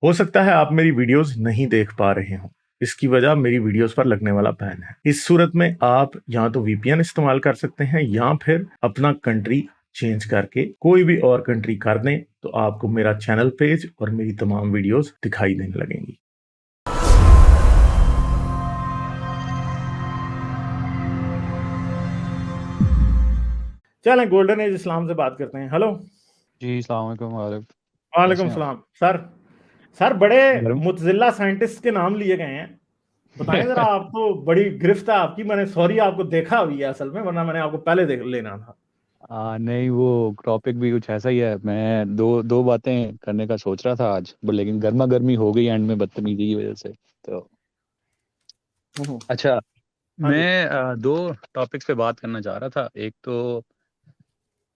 ہو سکتا ہے آپ میری ویڈیوز نہیں دیکھ پا رہے ہوں، اس کی وجہ میری ویڈیوز پر لگنے والا بین ہے۔ اس صورت میں آپ یا تو وی پی این استعمال کر سکتے ہیں یا پھر اپنا کنٹری چینج کر کے کوئی بھی اور کنٹری کر دیں تو آپ کو میرا چینل پیج اور میری تمام ویڈیوز دکھائی دینے لگیں گی۔ چلیں گولڈن ایج اسلام سے بات کرتے ہیں۔ ہلو جی السلام علیکم عارف، وعلیکم کیسے ہیں السلام۔ سر بڑے آپ؟ متزلہ سائنٹسٹ کے نام لیے گئے ہیں، بتائیں ذرا۔ آپ تو بڑی گرفت ہے آپ کی، میں نے سوری آپ کو دیکھا ہوئی ہے اصل میں، ورنہ میں نے آپ کو پہلے دیکھ لینا تھا۔ نہیں، وہ ٹاپک بھی کچھ ایسا ہی ہے۔ میں دو باتیں کرنے کا سوچ رہا تھا آج، لیکن گرما گرمی ہو گئی اینڈ میں بدتمیزی کی وجہ سے۔ تو اچھا، ہاں جی، میں دو ٹاپکس پہ بات کرنا چاہ رہا تھا۔ ایک تو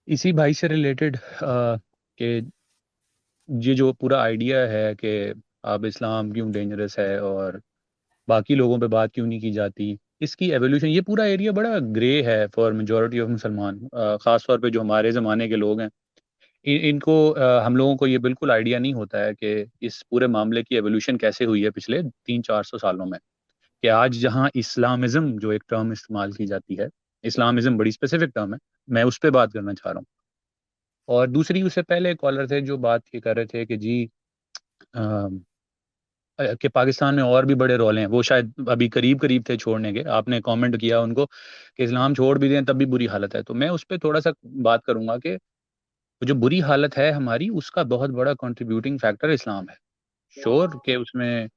اسی بھائی سے ریلیٹڈ کہ یہ جو پورا آئیڈیا ہے کہ اب اسلام کیوں ڈینجرس ہے اور باقی لوگوں پہ بات کیوں نہیں کی جاتی، اس کی ایولیوشن، یہ پورا ایریا بڑا گرے ہے فار میجورٹی آف مسلمان، خاص طور پہ جو ہمارے زمانے کے لوگ ہیں۔ ان کو ہم لوگوں کو یہ بالکل آئیڈیا نہیں ہوتا ہے کہ اس پورے معاملے کی ایولیوشن کیسے ہوئی ہے پچھلے 300-400 سالوں میں، کہ آج جہاں اسلامزم جو ایک ٹرم استعمال کی جاتی ہے، اسلامزم بڑی اسپیسیفک ٹرم ہے، میں اس پہ بات کرنا چاہ رہا ہوں۔ اور دوسری، اس سے پہلے کالر تھے جو بات یہ کر رہے تھے کہ جی کہ پاکستان میں اور بھی بڑے رول ہیں، وہ شاید ابھی قریب تھے چھوڑنے کے۔ آپ نے کامنٹ کیا ان کو کہ اسلام چھوڑ بھی دیں تب بھی بری حالت ہے، تو میں اس پہ تھوڑا سا بات کروں گا کہ جو بری حالت ہے ہماری، اس کا بہت بڑا کنٹریبیوٹنگ فیکٹر اسلام ہے۔ شور کہ اس میں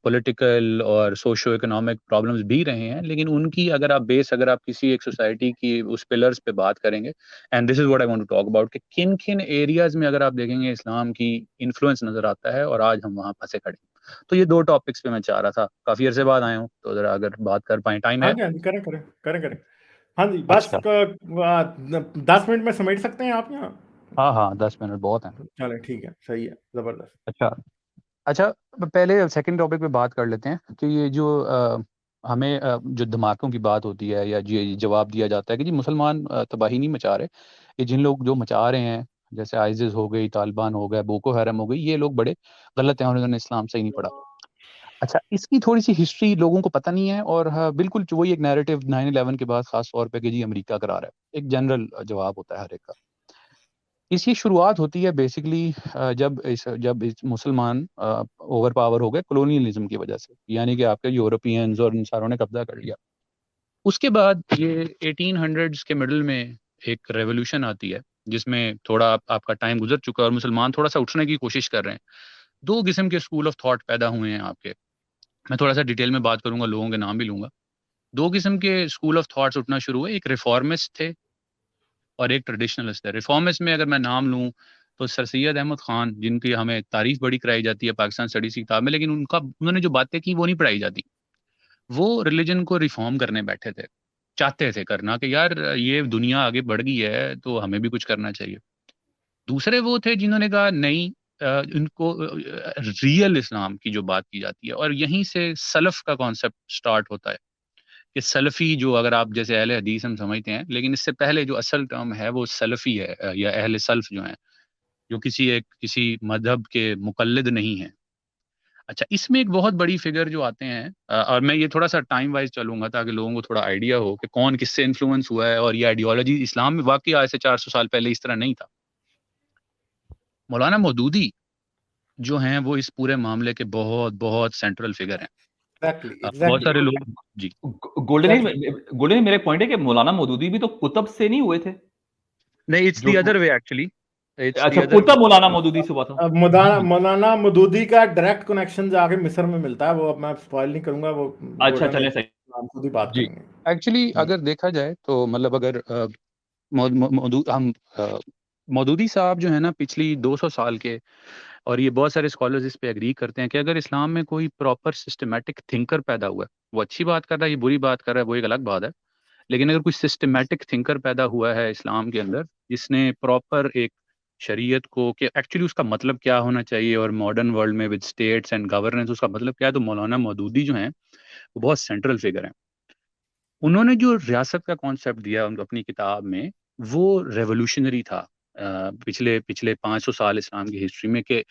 پولیٹیکل اور سوشو اکنامک پرابلمز بھی رہے ہیں، لیکن ان کی اگر آپ کسی ایک سوسائٹی کی اس پلرز پہ بات کریں گے، and this is what I want to talk about, کہ کن کن ایریاز میں اگر آپ دیکھیں گے اسلام کی انفلوئنس نظر آتا ہے اور آج ہم وہاں پھنسے کھڑے ہیں۔ تو یہ دو ٹاپکس پہ میں چاہ رہا تھا، کافی عرصے بعد آئے ہوں، تو ذرا اگر بات کر پائیں، ٹائم ہاں ہے؟ جی، ہاں جی، کریں۔ ہاں جی، بس اچھا، 10 منٹ میں سمیٹ سکتے ہیں آپ یہاں؟ ہاں 10 منٹ بہت ہیں۔ چلیں ٹھیک ہے، صحیح ہے، زبردست۔ اچھا، پہلے سیکنڈ ٹاپک پہ بات کر لیتے ہیں کہ یہ جو ہمیں جو دھماکوں کی بات ہوتی ہے یا جواب دیا جاتا ہے کہ جی مسلمان تباہی نہیں مچا رہے، یہ جن لوگ جو مچا رہے ہیں جیسے آئزز ہو گئی، طالبان ہو گئے، بوکو حرم ہو گئی، یہ لوگ بڑے غلط ہیں اور انہوں نے اسلام صحیح نہیں پڑھا۔ اچھا، اس کی تھوڑی سی ہسٹری لوگوں کو پتہ نہیں ہے، اور بالکل وہی ایک نیریٹو 9/11 کے بعد خاص طور پہ کہ جی امریکہ کرا رہا ہے، ایک جنرل جواب ہوتا ہے ہر ایک کا۔ اس کی شروعات ہوتی ہے بیسکلی جب مسلمان اوور پاور ہو گئے کولونیلزم کی وجہ سے، یعنی کہ آپ کے یورپینز اور ان ساروں نے قبضہ کر لیا۔ اس کے بعد یہ 1800s کے مڈل میں ایک ریولوشن آتی ہے جس میں تھوڑا آپ کا ٹائم گزر چکا ہے اور مسلمان تھوڑا سا اٹھنے کی کوشش کر رہے ہیں۔ دو قسم کے اسکول آف تھاٹ پیدا ہوئے ہیں آپ کے، میں تھوڑا سا ڈیٹیل میں بات کروں گا، لوگوں کے نام بھی لوں گا۔ دو قسم کے اسکول آف تھاٹس اٹھنا شروع ہوئے، ایک ریفارمسٹ تھے اور ایک ٹریڈیشنلسٹ ہے۔ ریفارمسٹ میں اگر میں نام لوں تو سر سید احمد خان، جن کی ہمیں تعریف بڑی کرائی جاتی ہے پاکستان اسٹڈیز کی کتاب میں، لیکن انہوں نے جو باتیں کی وہ نہیں پڑھائی جاتی۔ وہ ریلیجن کو ریفارم کرنے بیٹھے تھے، چاہتے تھے کرنا کہ یار یہ دنیا آگے بڑھ گئی ہے تو ہمیں بھی کچھ کرنا چاہیے۔ دوسرے وہ تھے جنہوں نے کہا نہیں، ان کو ریئل اسلام کی جو بات کی جاتی ہے، اور یہیں سے سلف کا کانسیپٹ سٹارٹ ہوتا ہے کہ سلفی، جو اگر آپ جیسے اہل حدیث ہم سمجھتے ہیں، لیکن اس سے پہلے جو اصل ٹرم ہے وہ سلفی ہے، یا اہل سلف جو ہیں، جو کسی مذہب کے مقلد نہیں ہیں۔ اچھا، اس میں ایک بہت بڑی فگر جو آتے ہیں، اور میں یہ تھوڑا سا ٹائم وائز چلوں گا تاکہ لوگوں کو تھوڑا آئیڈیا ہو کہ کون کس سے انفلوئنس ہوا ہے، اور یہ آئیڈیالوجی اسلام میں واقعی آج سے 400 سال پہلے اس طرح نہیں تھا۔ مولانا مودودی جو ہیں وہ اس پورے معاملے کے بہت بہت سینٹرل فگر ہیں۔ بہت ایگزیکٹلی سارے لوگ جی گولڈن میرا پوائنٹ ہے کہ مولانا مودودی بھی تو کتب سے نہیں ہوئے تھے، نہیں، it's the other way actually, it's the اچھا ادر کتب مولانا مودودی سے ہوا تھا۔ مولانا مودودی کا ڈائریکٹ کنیکشن جا کے مصر میں ملتا ہے، وہ اب میں سپوائل نہیں کروں گا، وہ اچھا گولڈن چلیں ایج صحیح۔ ہم خود ہی بات جی کریں گے۔ ایکچولی اگر دیکھا جائے تو مطلب اگر مودودی صاحب جو ہے نا پچھلی 200 سال کے، اور یہ بہت سارے اسکالرز اس پہ اگری کرتے ہیں کہ اگر اسلام میں کوئی پراپر سسٹمیٹک تھنکر پیدا ہوا ہے، وہ اچھی بات کر رہا ہے یہ بری بات کر رہا ہے وہ ایک الگ بات ہے، لیکن اگر کوئی سسٹمیٹک تھنکر پیدا ہوا ہے اسلام کے اندر جس نے پراپر ایک شریعت کو، کہ ایکچولی اس کا مطلب کیا ہونا چاہیے، اور ماڈرن ورلڈ میں ود اسٹیٹس اینڈ گورننس اس کا مطلب کیا ہے، تو مولانا مودودی جو ہیں وہ بہت سینٹرل فگر ہیں۔ انہوں نے جو ریاست کا کانسیپٹ دیا ان کو اپنی کتاب میں، وہ ریولوشنری تھا۔ پچھلے 500 سال اسلام کی ہسٹری میں کہ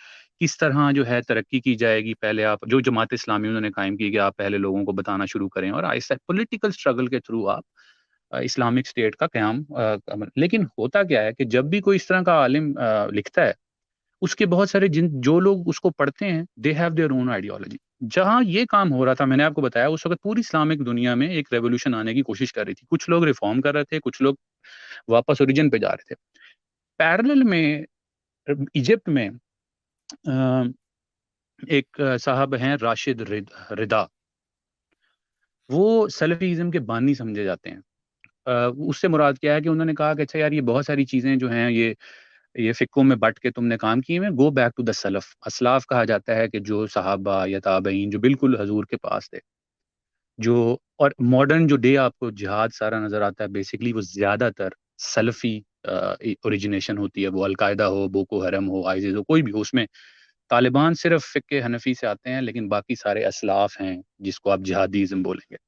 کس طرح جو ہے ترقی کی جائے گی. پہلے آپ جو جماعت اسلامی انہوں نے قائم کی کہ آپ پہلے لوگوں کو بتانا شروع کریں اور آہستہ پولیٹیکل اسٹرگل کے تھرو آپ اسلامک اسٹیٹ کا قیام. لیکن ہوتا کیا ہے کہ جب بھی کوئی اس طرح کا عالم لکھتا ہے اس کے بہت سارے جو لوگ اس کو پڑھتے ہیں they have their own ideology. جہاں یہ کام ہو رہا تھا میں نے آپ کو بتایا اس وقت پوری اسلامک دنیا میں ایک ریولوشن آنے کی کوشش کر رہی تھی. کچھ لوگ ریفارم کر رہے تھے, کچھ لوگ واپس اوریجن پہ جا رہے تھے. پیرلل میں ایجپٹ میں ایک صاحب ہیں راشد رضا, وہ سلفیزم کے بانی سمجھے جاتے ہیں. اس سے مراد کیا ہے کہ انہوں نے کہا کہ اچھا یار یہ بہت ساری چیزیں جو ہیں یہ فقوں میں بٹ کے تم نے کام کیے ہیں, گو بیک ٹو دا سلف. اسلاف کہا جاتا ہے کہ جو صحابہ یا تابعین جو بالکل حضور کے پاس تھے, جو اور ماڈرن جو ڈے آپ کو جہاد سارا نظر آتا ہے بیسیکلی وہ زیادہ تر سلفی اوریجنیشن ہوتی ہے. وہ القاعدہ ہو, بوکو حرم ہو, آئیزز ہو, کوئی بھی ہو, اس میں طالبان صرف فقہ حنفی سے آتے ہیں لیکن باقی سارے اسلاف ہیں جس کو آپ جہادیزم بولیں گے,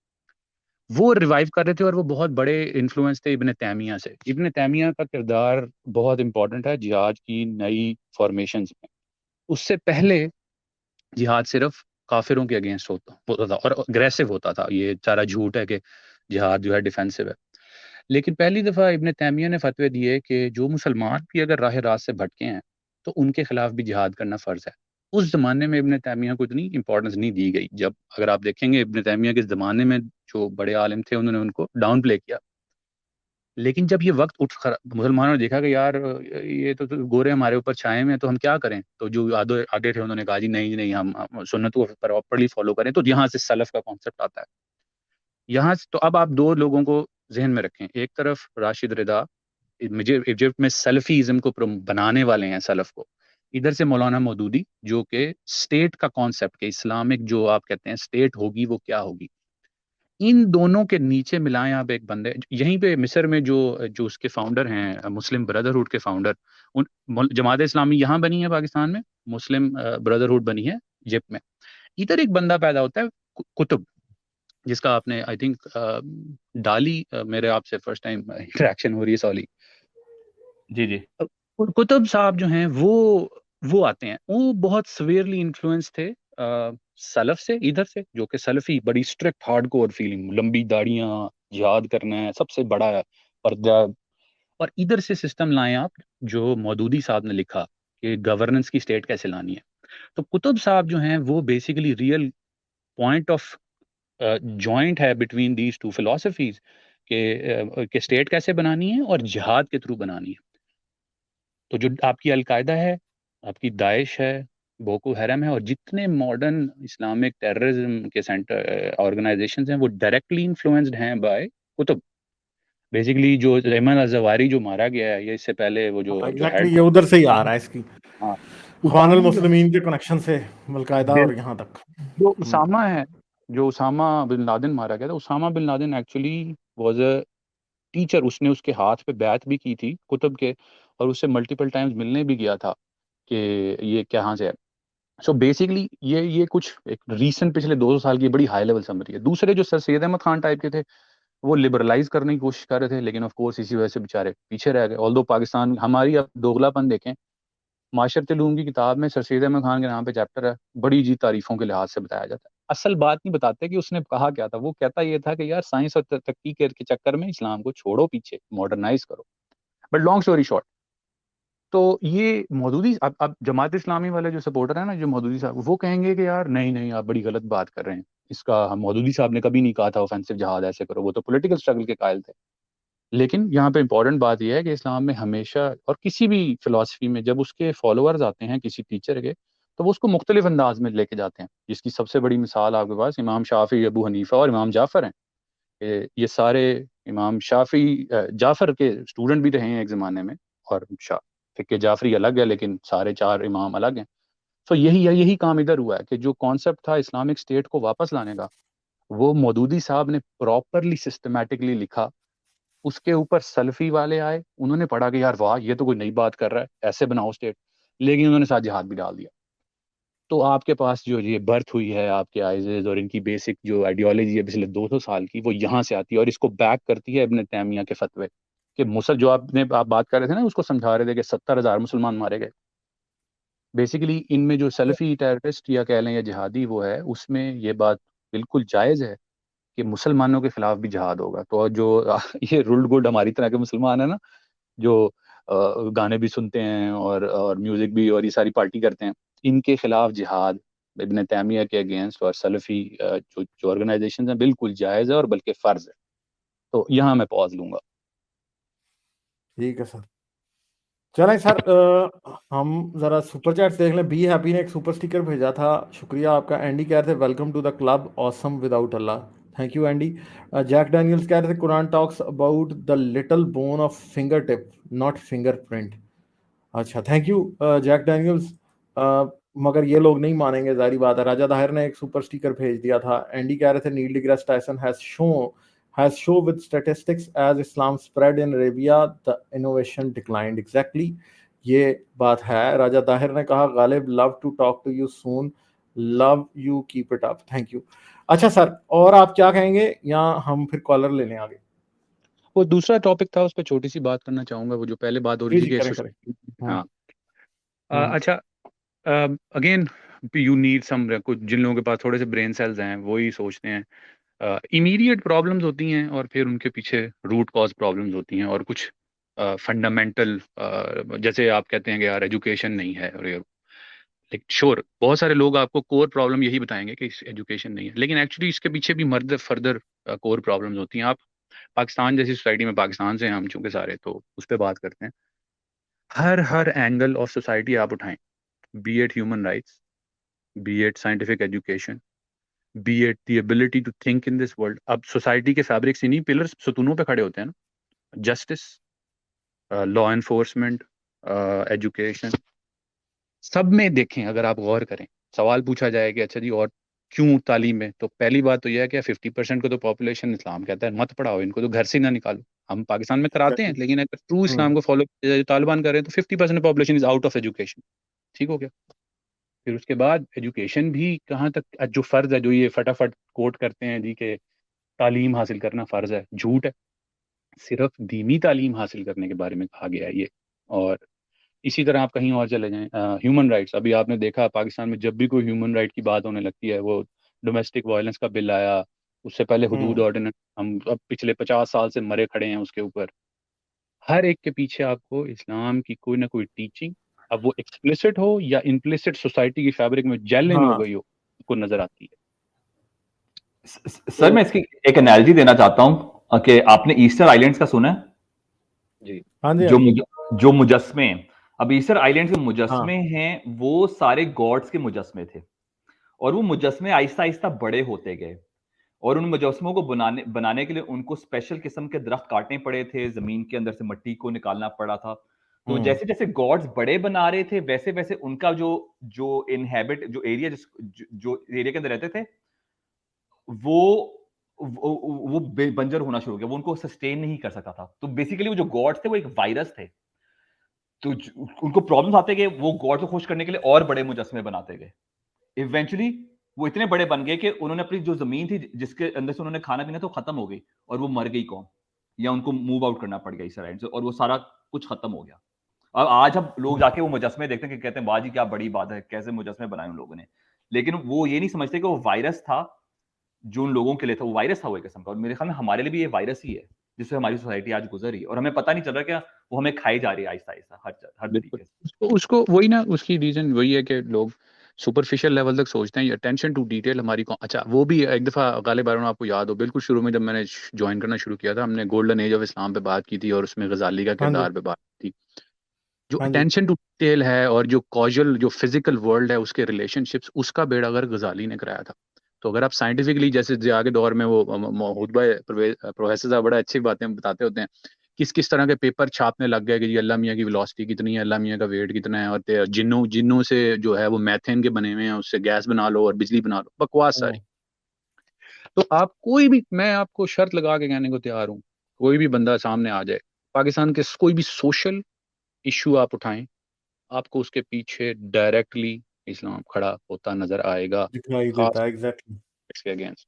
وہ ریوائیو کر رہے تھے. اور وہ بہت بڑے انفلوئنس تھے ابن تیمیہ سے. ابن تیمیہ کا کردار بہت امپورٹنٹ ہے جہاد کی نئی فارمیشنز میں. اس سے پہلے جہاد صرف کافروں کے اگینسٹ ہوتا تھا اور اگریسو ہوتا تھا. یہ سارا جھوٹ ہے کہ جہاد جو ہے ڈیفینسو ہے. لیکن پہلی دفعہ ابن تیمیہ نے فتوی دیے کہ جو مسلمان بھی اگر راہ راست سے بھٹکے ہیں تو ان کے خلاف بھی جہاد کرنا فرض ہے. اس زمانے میں ابن تیمیہ کو اتنی امپورٹنس نہیں دی گئی. جب اگر آپ دیکھیں گے ابن تیمیہ کے زمانے میں جو بڑے عالم تھے انہوں نے ان کو ڈاؤن پلے کیا. لیکن جب یہ وقت مسلمانوں نے دیکھا کہ یار یہ تو گورے ہمارے اوپر چھائے ہوئے ہیں تو ہم کیا کریں, تو جو آگے تھے انہوں نے کہا جی نہیں ہم سنت کو پراپرلی فالو کریں. تو یہاں سے سلف کا کانسیپٹ آتا ہے. یہاں سے تو اب آپ دو لوگوں کو ذہن میں رکھیں. ایک طرف راشد رضا ایجپٹ میں سلفیزم کو بنانے والے ہیں, سلف کو. ادھر سے مولانا مودودی جو کہ اسٹیٹ کا کانسیپٹ کہ اسلامک جو آپ کہتے ہیں اسٹیٹ ہوگی وہ کیا ہوگی. ان دونوں کے نیچے ملائیں آپ ایک بندے. یہیں پہ مصر میں جو اس کے فاؤنڈر ہیں مسلم بردرہوڈ کے فاؤنڈر, جماعت اسلامی یہاں بنی ہے پاکستان میں, مسلم بردرہوڈ بنی ہے ایجپٹ میں. ادھر ایک بندہ پیدا ہوتا ہے قطب, جس کا آپ نے آئی تھنک ڈالی میرے آپ سے فرسٹ ٹائم انٹریکشن ہو رہی ہے سولی. جی قطب صاحب جو ہیں وہ آتے ہیں. وہ بہت سویئرلی انفلوئنس تھے سلف سے, ادھر سے جو کہ سلفی بڑی اسٹرکٹ ہارڈ کور فیلنگ, لمبی داڑیاں, جہاد کرنا ہے, سب سے بڑا پردہ. اور ادھر سے سسٹم لائیں آپ جو مودودی صاحب نے لکھا کہ گورننس کی اسٹیٹ کیسے لانی ہے. تو قطب صاحب جو ہیں وہ basically real point of joint ہے بٹوین دیز ٹو فلاسفیز کہ اسٹیٹ کیسے بنانی ہے اور جہاد کے تھرو بنانی ہے. تو جو آپ کی القاعدہ ہے, آپ کی داعش ہے, بوکو حرم ہے, اور جتنے ماڈرن اسلامک ٹیررزم کے سینٹر آرگنائزیشنز ہیں وہ ڈائریکٹلی انفلوئنسڈ ہیں بائی قطب. بیسیکلی جو ایمن الزواری جو مارا گیا ہے, یہ اس سے پہلے وہ جو ایگزیکٹلی یہ ادھر سے ہی آ رہا ہے اس کی ہاں اخوان اسامہ المسلمین کے کنیکشن سے القاعدہ اور یہاں تک. جو اسامہ ہے, جو اسامہ بن لادن مارا گیا تھا, Osama bin Laden actually was a teacher. اس نے اس کے ہاتھ پہ بیعت بھی کی تھی قطب کے, اور اس سے ملٹیپل ٹائمز ملنے بھی گیا تھا کہ یہ کہاں سے ہے. سو بیسکلی یہ کچھ ایک ریسنٹ پچھلے 200 سال کی بڑی ہائی لیول سمری ہے. دوسرے جو سر سید احمد خان ٹائپ کے تھے وہ لبرلائز کرنے کی کوشش کر رہے تھے, لیکن آف کورس اسی وجہ سے بیچارے پیچھے رہ گئے. آلدو پاکستان ہماری اب دوغلا پن دیکھیں, معاشرت علوم کی کتاب میں سر سید احمد خان کے نام پہ چیپٹر ہے, بڑی جی تعریفوں کے لحاظ سے بتایا جاتا ہے. اصل بات نہیں بتاتے کہ اس نے کہا کیا تھا. وہ کہتا یہ تھا کہ یار سائنس اور تحقیق کے چکر میں اسلام کو چھوڑو پیچھے, ماڈرنائز کرو. بٹ لانگ اسٹوری شارٹ, تو یہ مودودی اب جماعت اسلامی والے جو سپورٹر ہیں نا, جو مودودی صاحب, وہ کہیں گے کہ یار نہیں آپ بڑی غلط بات کر رہے ہیں. اس کا مودودی صاحب نے کبھی نہیں کہا تھا اوفینسو جہاد ایسے کرو, وہ تو پولیٹیکل اسٹرگل کے قائل تھے. لیکن یہاں پہ امپورٹنٹ بات یہ ہے کہ اسلام میں ہمیشہ اور کسی بھی فلاسفی میں جب اس کے فالوورز آتے ہیں کسی ٹیچر کے, تو وہ اس کو مختلف انداز میں لے کے جاتے ہیں. جس کی سب سے بڑی مثال آپ کے پاس امام شافعی, ابو حنیفہ اور امام جعفر ہیں. یہ سارے امام شافعی جعفر کے اسٹوڈنٹ بھی رہے ہیں ایک زمانے میں, اور فقہ جعفری الگ ہے لیکن سارے 4 امام الگ ہیں. تو یہی کام ادھر ہوا ہے کہ جو کانسیپٹ تھا اسلامک اسٹیٹ کو واپس لانے کا, وہ مودودی صاحب نے پراپرلی سسٹمیٹکلی لکھا. اس کے اوپر سلفی والے آئے, انہوں نے پڑھا کہ یار واہ یہ تو کوئی نئی بات کر رہا ہے, ایسے بناؤ اسٹیٹ, لیکن انہوں نے ساتھ جہاد بھی ڈال دیا. تو آپ کے پاس جو یہ برتھ ہوئی ہے آپ کے آئیزز اور ان کی بیسک جو آئیڈیالوجی ہے پچھلے 200 سال کی, وہ یہاں سے آتی ہے, اور اس کو بیک کرتی ہے ابن تیمیہ کے فتوے کہ جو آپ بات کر رہے تھے نا، اس کو سمجھا رہے تھے کہ 70,000 مسلمان مارے گئے. بیسیکلی ان میں جو سلفی ٹیررسٹ یا کہہ لیں یا جہادی وہ ہے، اس میں یہ بات بالکل جائز ہے کہ مسلمانوں کے خلاف بھی جہاد ہوگا. تو جو یہ رولڈ گڈ ہماری طرح کے مسلمان ہیں نا، جو گانے بھی سنتے ہیں اور میوزک بھی اور یہ ساری پارٹی کرتے ہیں، ان کے خلاف جہاد ابن تیمیہ کے اگینسٹ اور سلفی جو آرگنائزیشن ہیں بالکل جائز ہے اور بلکہ فرض ہے. تو یہاں میں پاز لوں گا. ٹھیک ہے سر. چلیں سر ہم ذرا سپر چیٹس دیکھ لیں. بی ہیپی نے ایک سپر اسٹیکر بھیجا تھا، شکریہ آپ کا. اینڈی کہہ رہے تھے welcome to the club awesome without اللہ. Thank you Andy. Jack Daniels کہہ رہے تھے قرآن talks about the little bone of fingertip not fingerprint. اچھا تھینک یو جیک ڈینیلز. مگر یہ لوگ نہیں مانیں گے، ظاہری بات ہے. راجہ طاہر نے ایک سپر اسٹیکر بھیج دیا تھا. اینڈی کہہ رہے تھے Neil de Grasse Tyson has shown with statistics as Islam spread in Arabia the innovation declined. Exactly یہ بات ہے. راجہ طاہر نے کہا غالب love to talk to you soon, love you, keep it up. thank you. اچھا سر اور آپ کیا کہیں گے یا ہم پھر کالر لے لیں آگے؟ وہ دوسرا ٹاپک تھا، اس پہ چھوٹی سی بات کرنا چاہوں گا. وہ جو پہلے بات ہو رہی تھی کہ ہاں اچھا اگین یو نیڈ سم، کچھ جن لوگوں کے پاس تھوڑے سے برین سیلز ہیں وہی سوچتے ہیں امیڈیٹ پرابلمز ہوتی ہیں اور پھر ان کے پیچھے روٹ کاز پرابلمز ہوتی ہیں اور کچھ فنڈامنٹل جیسے آپ کہتے ہیں کہ یار ایجوکیشن نہیں ہے. اور شور بہت سارے لوگ آپ کو کور پرابلم یہی بتائیں گے کہ ایجوکیشن نہیں ہے، لیکن ایکچولی اس کے پیچھے بھی فردر کور پرابلمز ہوتی ہیں. آپ پاکستان جیسی سوسائٹی میں، پاکستان سے ہم چونکہ سارے، تو اس پہ بات کرتے ہیں. ہر اینگل آف سوسائٹی آپ اٹھائیں، be it human rights, be it scientific education, be it the ability to think in this world. اب سوسائٹی کے فیبرکس انہیں پلرز ستونوں پہ کھڑے ہوتے ہیں نا، جسٹس، لا انفورسمنٹ، ایجوکیشن، سب میں دیکھیں. اگر آپ غور کریں، سوال پوچھا جائے کہ اچھا جی اور کیوں تعلیم میں، تو پہلی بات تو یہ ہے کہ 50% کو تو پاپولیشن اسلام کہتا ہے مت پڑھاؤ ان کو، تو گھر سے نہ نکالو. ہم پاکستان میں کراتے ہیں، لیکن اگر ٹرو اسلام کو فالو طالبان کر رہے ہیں تو 50% population is out of education. ٹھیک ہو گیا. پھر اس کے بعد ایجوکیشن بھی کہاں تک جو فرض ہے، جو یہ فٹافٹ کوٹ کرتے ہیں جی کہ تعلیم حاصل کرنا فرض ہے، جھوٹ ہے. صرف دینی تعلیم حاصل کرنے کے بارے میں کہا گیا ہے یہ. اور اسی طرح آپ کہیں اور چلے جائیں، ہیومن رائٹس. ابھی آپ نے دیکھا پاکستان میں جب بھی کوئی ہیومن رائٹ کی بات ہونے لگتی ہے، وہ ڈومیسٹک وائلنس کا بل آیا، اس سے پہلے حدود آرڈیننس، ہم اب پچھلے 50 سال سے مرے کھڑے ہیں اس کے اوپر. ہر ایک کے پیچھے آپ کو اسلام کی کوئی نہ کوئی ٹیچنگ، اب وہ ایکسپلیسٹ ہو یا امپلیسٹ سوسائٹی کی فیبرک میں جیل ان ہو گئی ہو، کو نظر آتی ہے. سر میں اس کی ایک انالوجی دینا چاہتا ہوں کہ آپ نے ایسٹر آئیلینڈز کا سنا ہے جی، جو مجسمے، اب ایسٹر آئیلینڈز کے مجسمے ہیں وہ سارے گاڈز کے مجسمے تھے، اور وہ مجسمے آہستہ آہستہ بڑے ہوتے گئے، اور ان مجسموں کو بنانے کے لیے ان کو اسپیشل قسم کے درخت کاٹنے پڑے تھے، زمین کے اندر سے مٹی کو نکالنا پڑا تھا. تو جیسے جیسے گاڈز بڑے بنا رہے تھے ویسے ویسے ان کا جو انہیبٹ، جو ایریا جو ایریا کے اندر رہتے تھے وہ بنجر ہونا شروع ہو گیا، وہ ان کو سسٹین نہیں کر سکتا تھا. تو بیسیکلی وہ جو گاڈز تھے وہ ایک وائرس تھے، تو ان کو پرابلمس آتے گئے، وہ گاڈ کو خوش کرنے کے لیے اور بڑے مجسمے بناتے گئے. ایونچولی وہ اتنے بڑے بن گئے کہ انہوں نے اپنی جو زمین تھی جس کے اندر سے انہوں نے کھانا پینا تو ختم ہو گئی، اور وہ مر گئی قوم، یا ان کو موو آؤٹ کرنا پڑ گیا اس سائڈ سے، اور وہ سارا کچھ ختم ہو گیا. اب آج ہم لوگ جا کے وہ مجسمے دیکھتے ہیں کہ کہتے ہیں واہ جی کیا بڑی بات ہے، کیسے مجسمے بنائے ان لوگوں نے، لیکن وہ یہ نہیں سمجھتے کہ وہ وائرس تھا جو ان لوگوں کے لیے تھا، وہ وائرس تھا وہ ایک قسم کا. اور میرے خیال میں ہمارے لیے بھی یہ وائرس ہی ہے جس سے ہماری سوسائٹی آج گزر رہی ہے، اور ہمیں پتہ نہیں چل رہا کہ وہ ہمیں کھائی جا رہی ہے آہستہ آہستہ ہر طریقے سے. اس کو وہی نا، اس کی ریزن وہی ہے کہ لوگ سپرفیشل لیول تک سوچتے ہیں. اٹینشن ٹو ڈیٹیل ہماری اچھا وہ بھی ایک دفعہ غالب ارون آپ کو یاد ہو، بالکل شروع میں جب میں نے جوائن کرنا شروع کیا تھا، ہم نے گولڈن ایج آف اسلام پہ بات کی تھی اور اس میں غزالی کا کردار پہ بات کی تھی. جو اٹینشن ٹو ڈیٹیل ہے اور جو کاجل جو فزیکل ورلڈ ہے اس کے ریلیشن شپس، اس کا بیڑا غرق غزالی نے کرایا تھا. تو اگر آپ سائنٹیفکلی جیسے آگے دور میں وہ پروفیسر صاحب بڑا اچھی باتیں بتاتے ہوتے ہیں، کس طرح کے پیپر چھاپنے لگ گئے کہ جی اللہ میاں کی ویلوسٹی کتنی ہے، اللہ میاں کا ویٹ کتنا ہے، اور جنوں سے جو ہے وہ میتھین کے بنے ہوئے ہیں، اس سے گیس بنا لو اور بجلی بنا لو، بکواس ساری. تو آپ کوئی بھی، میں آپ کو شرط لگا کے کہنے کو تیار ہوں، کوئی بھی بندہ سامنے آ جائے، پاکستان کے کوئی بھی سوشل ایشو آپ اٹھائیں، آپ کو اس کے پیچھے ڈائریکٹلی اسلام کھڑا ہوتا نظر آئے گا، دکھائی دیتا ہے. ایگزیکٹلی اس کے اگینسٹ.